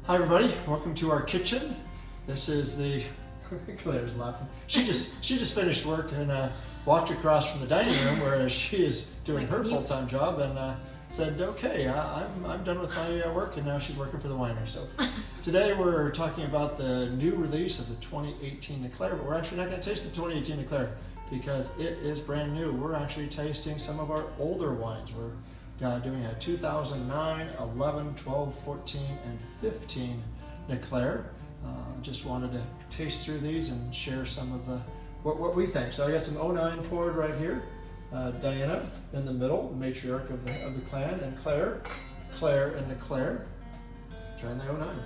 Hi everybody, welcome to our kitchen. This is the, Claire's laughing. She just finished work and walked across from the dining room where she is doing her full-time job and said, okay, I'm done with my work, and now she's working for the winery. So today we're talking about the new release of the 2018 Niclaire, but we're actually not going to taste the 2018 Niclaire because it is brand new. We're actually tasting some of our older wines. We're doing a 2009, 11, 12, 14, and 15 Niclaire. Just wanted to taste through these and share some of the what we think. So I got some 09 poured right here. Diana in the middle, the matriarch of the clan, and Claire and Niclaire. Trying the 09.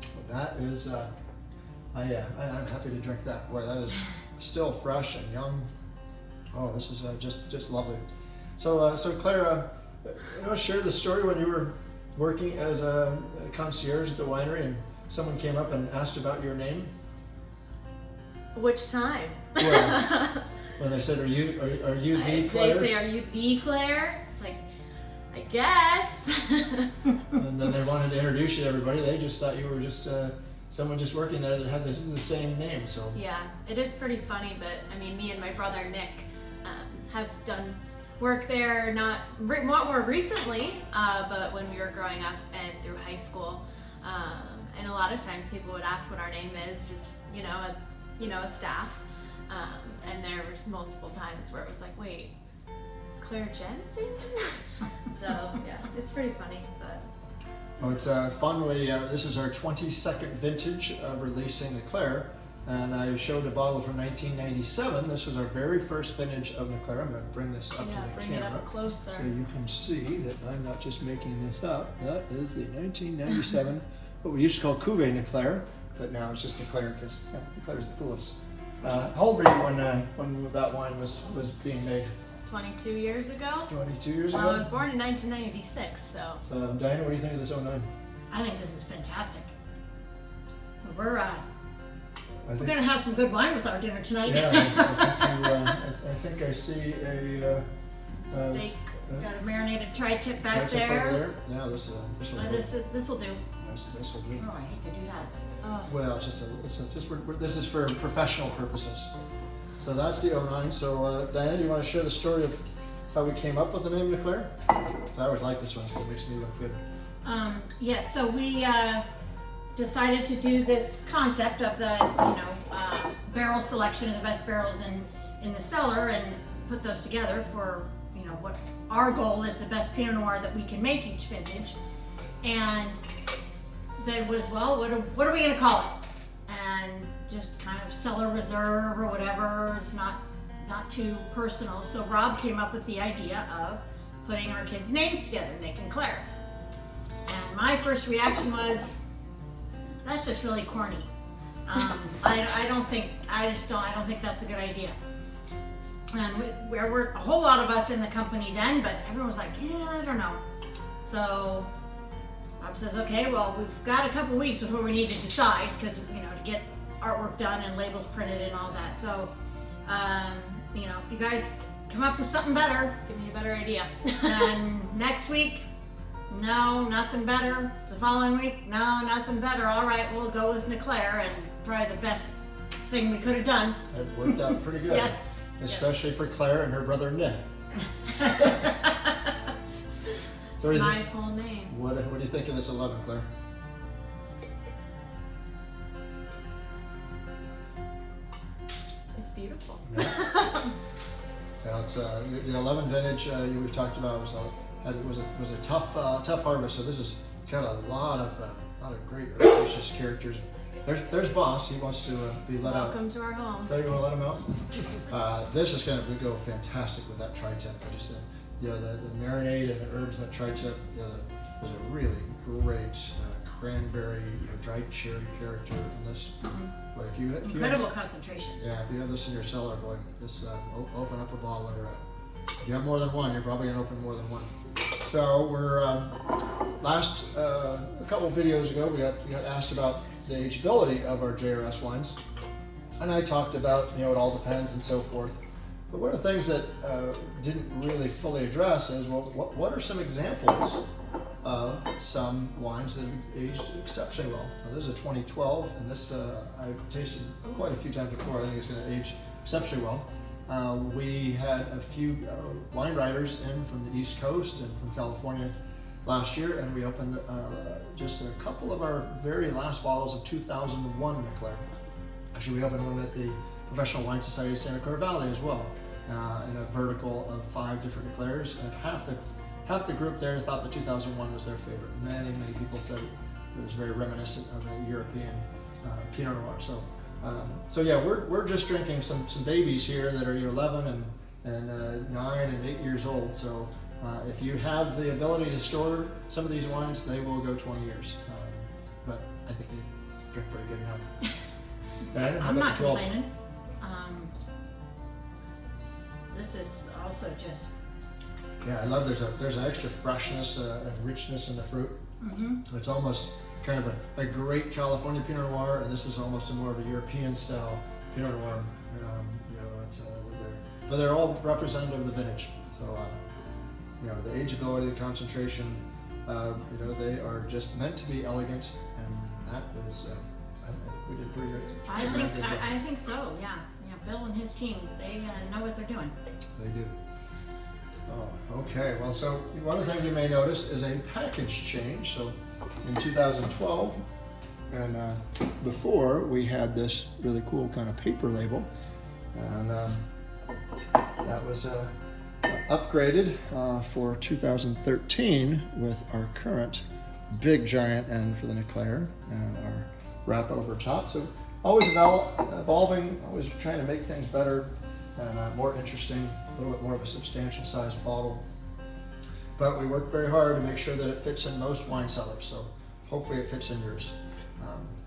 Well, that is, I'm happy to drink that. Boy, that is still fresh and young. Oh, this is just lovely. So Claire, share the story when you were working as a concierge at the winery and someone came up and asked about your name. Which time? Well, when they said, "Are you the Claire?" They say, "Are you the Claire?" It's like, I guess. And then they wanted to introduce you to everybody. They just thought you were just someone just working there that had the same name. So yeah, it is pretty funny. But I mean, me and my brother Nick have done work there, not more recently, but when we were growing up and through high school. And a lot of times people would ask what our name is, just as staff. And there was multiple times where it was like, wait, Claire Jensen? So yeah, it's pretty funny, but. Well, it's fun. This is our 22nd vintage of releasing Niclaire, and I showed a bottle from 1997. This was our very first vintage of Niclaire. I'm going to bring this up to the bring camera it up closer so you can see that I'm not just making this up. That is the 1997, what we used to call Cuvée Niclaire, but now it's just Niclaire because Niclaire's the coolest. How old were you when that wine was being made? 22 years ago. 22 years ago? Well, I was born in 1996, so. So, Diana, what do you think of this 09? I think this is fantastic. We're gonna have some good wine with our dinner tonight. Yeah, I think I see a steak. Got a marinated tri-tip back tri-tip over there. there. Yeah, this will do. This will do. This will do. Oh, I hate to do that. Oh. Well, this is for professional purposes. So that's the 09. So Diana, you want to share the story of how we came up with the name Niclaire? I always like this one because it makes me look good. Yes, so we decided to do this concept of the barrel selection of the best barrels in the cellar and put those together for what our goal is, the best Pinot Noir that we can make each vintage. And then was, well, what are we going to call it? And just kind of cellar reserve or whatever. It's not too personal. So Rob came up with the idea of putting our kids' names together, Nick and Claire. And my first reaction was, that's just really corny. I don't think that's a good idea. And there were a whole lot of us in the company then, but everyone was like, yeah, I don't know. So Bob says, okay, well, we've got a couple weeks before we need to decide because, to get artwork done and labels printed and all that. So, if you guys come up with something better. Give me a better idea. And next week, no, nothing better. The following week, no, nothing better. All right, we'll go with Niclaire, and probably the best thing we could have done. It worked out pretty good. Yes. Especially for Claire and her brother Nick. So It's my full name. What do you think of this 11, Claire? It's beautiful. Yeah. It's the 11 vintage we've talked about was a tough harvest. So this has got a lot of great gracious characters. There's Boss. He wants to be let out. Welcome to our home. You want to let him out? This is going to go fantastic with that tri-tip. The marinade and the herbs and the tri-tip. There's a really great cranberry, dried cherry character in this. But if you Incredible concentration. Yeah, if you have this in your cellar, boy, this open up a bottle. Or if you have more than one, you're probably going to open more than one. So we're a couple videos ago, we got asked about the ageability of our JRS wines, and I talked about it all depends and so forth. But one of the things that didn't really fully address is, well, what are some examples of some wines that have aged exceptionally well? Now, this is a 2012, and this I've tasted quite a few times before. I think it's going to age exceptionally well. We had a few wine writers in from the East Coast and from California last year, and we opened just a couple of our very last bottles of 2001 Niclaire. Actually, we opened one at the Professional Wine Society of Santa Clara Valley as well, in a vertical of 5 different Niclaires, and half the group there thought the 2001 was their favorite. Many people said it was very reminiscent of a European Pinot Noir. So yeah, we're just drinking some babies here that are 11 and 9 and 8 years old. So if you have the ability to store some of these wines, they will go 20 years. But I think they drink pretty good now. Diana, I'm not complaining. This is also just. Yeah, I love there's an extra freshness and richness in the fruit. Mm-hmm. It's almost kind of a great California Pinot Noir, and this is almost more of a European style Pinot Noir. But they're all representative of the vintage. So the ageability, the concentration, they are just meant to be elegant, and that is. We did pretty good. I think so. Yeah. Bill and his team, they know what they're doing. They do. Oh, okay. Well, so one of the things you may notice is a package change. So in 2012, and before we had this really cool kind of paper label, and that was upgraded for 2013 with our current big giant end for the Niclaire and our wrap over top. So always evolving, always trying to make things better and more interesting, a little bit more of a substantial sized bottle. But we work very hard to make sure that it fits in most wine cellars. So hopefully it fits in yours.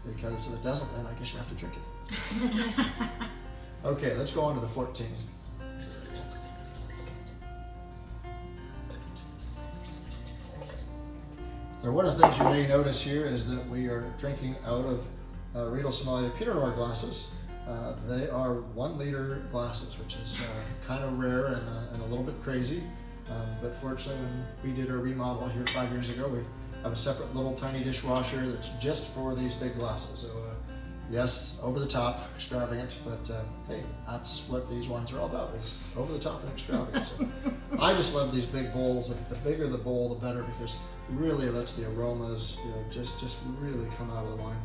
Because if it doesn't, then I guess you have to drink it. Okay, let's go on to the 14. So one of the things you may notice here is that we are drinking out of Riedel Sommelier Pinot Noir glasses. They are 1 liter glasses, which is kind of rare and a little bit crazy. But fortunately, when we did our remodel here 5 years ago, we have a separate little tiny dishwasher that's just for these big glasses. So yes, over the top, extravagant, but hey, that's what these wines are all about, is over the top and extravagant. So I just love these big bowls. The bigger the bowl, the better, because it really lets the aromas just really come out of the wine.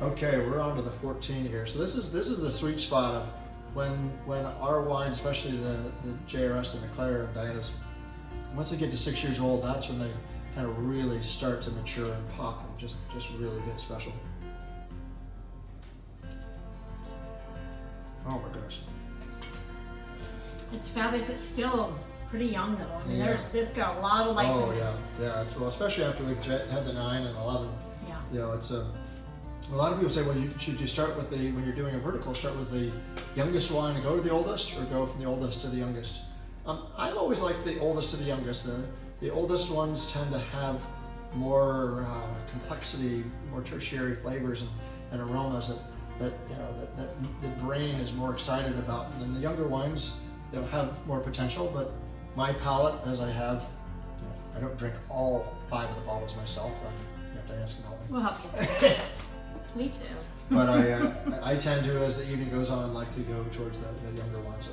Okay, we're on to the 14 here. So this is the sweet spot of when our wines, especially the JRS, the Niclaire and Diana's, once they get to 6 years old, that's when they kind of really start to mature and pop and just really get special. Oh my gosh. It's fabulous. It's still pretty young though. I mean, Yeah. this got a lot of life in this. Yeah. Well, especially after we've had the 9 and 11. Yeah. It's a lot of people say, well, should you start with when you're doing a vertical, start with the youngest wine and go to the oldest, or go from the oldest to the youngest? I've always liked the oldest to the youngest. The oldest ones tend to have more complexity, more tertiary flavors and aromas that the brain is more excited about. And then the younger wines, they'll have more potential, but my palate, as I have, I don't drink all 5 of the bottles myself. Diana can help me. We'll help you. Me too. But I tend to, as the evening goes on, like to go towards the younger wines. So,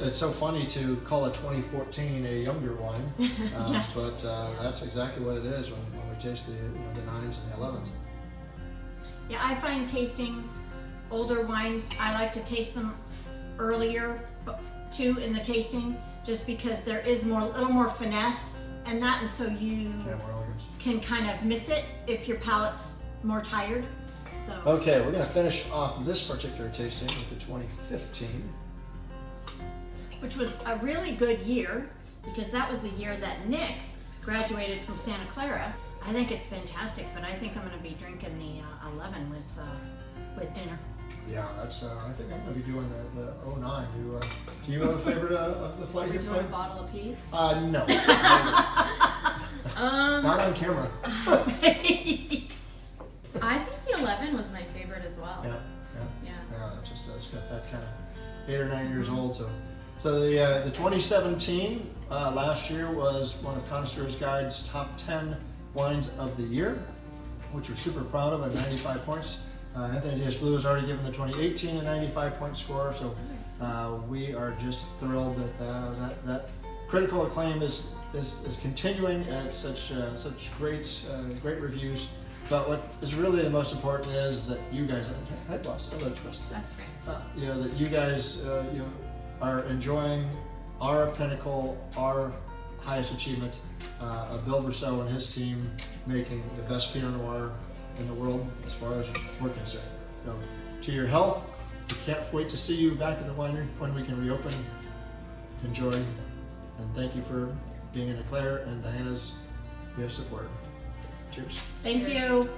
it's so funny to call a 2014 a younger wine, Yes. but that's exactly what it is when we taste the 9s and the 11s. Yeah, I find tasting older wines, I like to taste them earlier too in the tasting, just because there is a little more finesse and that, and so you Yeah, more elegance. can kind of miss it if your palate's more tired. So Okay, we're going to finish off this particular tasting with the 2015. which was a really good year, because that was the year that Nick graduated from Santa Clara. I think it's fantastic, but I think I'm going to be drinking the 11 with dinner. Yeah, that's. I think I'm going to be doing the 09. Do you have a favorite of the flight? Are we doing a bottle apiece? No. Not on camera. I think the 11 was my favorite as well. Yeah. It's got that kind of 8 or 9 years old, so So the 2017 last year was one of Connoisseur's Guide's top 10 wines of the year, which we're super proud of at 95 points. Anthony Diaz Blue has already given the 2018 a 95-point score, so we are just thrilled that that critical acclaim is continuing at such great reviews. But what is really the most important is that you guys, hi boss, hello Tristan. That's great. You know, that you guys are enjoying our pinnacle, our highest achievement of Bill Brousseau and his team making the best Pinot Noir in the world as far as we're concerned. So to your health, we can't wait to see you back at the winery when we can reopen. Enjoy, and thank you for being a Claire and Diana's supporter. Cheers. Thank Cheers. you.